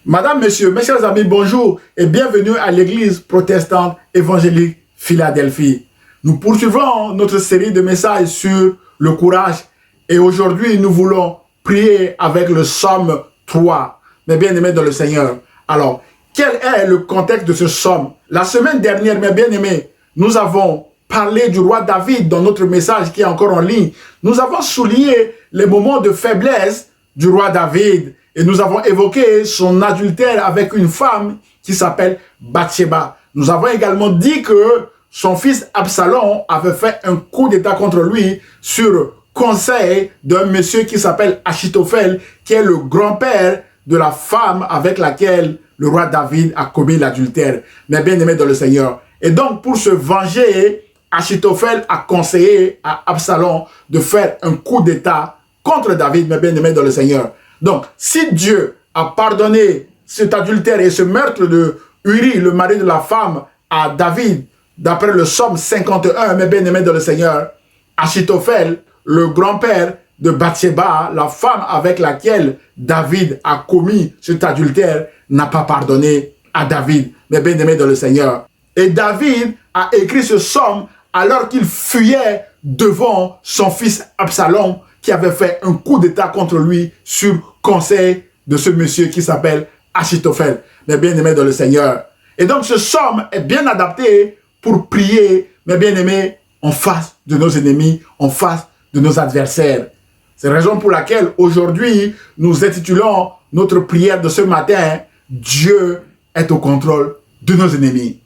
Madame, Monsieur, mes chers amis, bonjour et bienvenue à l'église protestante évangélique Philadelphie. Nous poursuivons notre série de messages sur le courage et aujourd'hui nous voulons prier avec le psaume 3, mes bien-aimés dans le Seigneur. Alors, quel est le contexte de ce psaume? La semaine dernière, mes bien-aimés, nous avons parlé du roi David dans notre message qui est encore en ligne. Nous avons souligné les moments de faiblesse du roi David. Et nous avons évoqué son adultère avec une femme qui s'appelle Bathsheba. Nous avons également dit que son fils Absalom avait fait un coup d'état contre lui sur conseil d'un monsieur qui s'appelle Achitophel, qui est le grand-père de la femme avec laquelle le roi David a commis l'adultère. Mais bien aimé dans le Seigneur. Et donc, pour se venger, Achitophel a conseillé à Absalom de faire un coup d'état contre David, mais bien aimé dans le Seigneur. Donc, si Dieu a pardonné cet adultère et ce meurtre de Uri, le mari de la femme, à David, d'après le psaume 51, mes bien-aimés dans le Seigneur, Achitophel, le grand-père de Bathsheba, la femme avec laquelle David a commis cet adultère, n'a pas pardonné à David, mes bien-aimés dans le Seigneur. Et David a écrit ce psaume alors qu'il fuyait devant son fils Absalom, qui avait fait un coup d'état contre lui sur conseil de ce monsieur qui s'appelle Achitophel, mes bien-aimés dans le Seigneur. Et donc ce psaume est bien adapté pour prier, mes bien-aimés, en face de nos ennemis, en face de nos adversaires. C'est la raison pour laquelle aujourd'hui, nous intitulons notre prière de ce matin, Dieu est au contrôle de nos ennemis.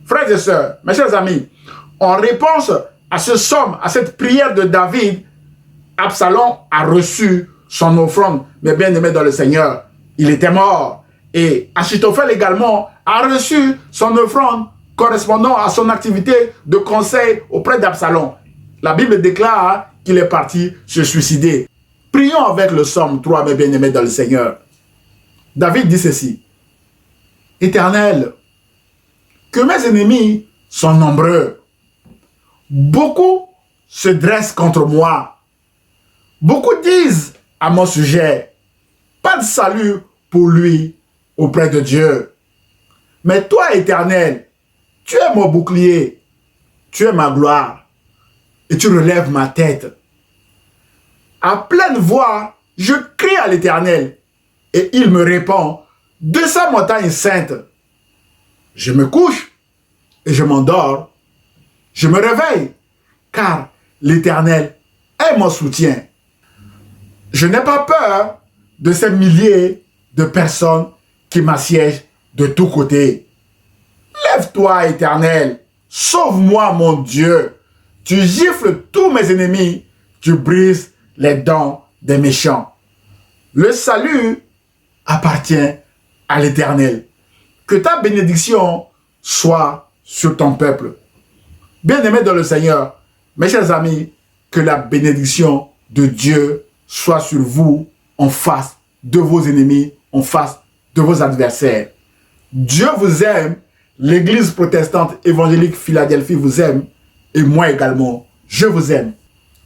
Frères et sœurs, mes chers amis, en réponse à ce psaume, à cette prière de David, Absalom a reçu son offrande, mais bien aimé dans le Seigneur. Il était mort. Et Achitophel également a reçu son offrande correspondant à son activité de conseil auprès d'Absalom. La Bible déclare qu'il est parti se suicider. Prions avec le psaume 3, mes bien-aimés dans le Seigneur. David dit ceci. Éternel, que mes ennemis sont nombreux. Beaucoup se dressent contre moi. Beaucoup disent à mon sujet, pas de salut pour lui auprès de Dieu. Mais toi, Éternel, tu es mon bouclier, tu es ma gloire, et tu relèves ma tête. À pleine voix, je crie à l'Éternel, et il me répond de sa montagne sainte. Je me couche et je m'endors. Je me réveille, car l'Éternel est mon soutien. Je n'ai pas peur de ces milliers de personnes qui m'assiègent de tous côtés. Lève-toi, Éternel, sauve-moi, mon Dieu. Tu gifles tous mes ennemis, tu brises les dents des méchants. Le salut appartient à l'Éternel. Que ta bénédiction soit sur ton peuple. Bien-aimés dans le Seigneur, mes chers amis, que la bénédiction de Dieu soit sur vous en face de vos ennemis, en face de vos adversaires. Dieu vous aime, l'église protestante évangélique Philadelphie vous aime, et moi également, je vous aime.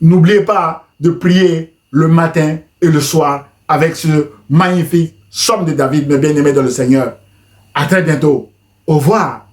N'oubliez pas de prier le matin et le soir avec ce magnifique psaume de David, mes bien-aimés dans le Seigneur. À très bientôt. Au revoir.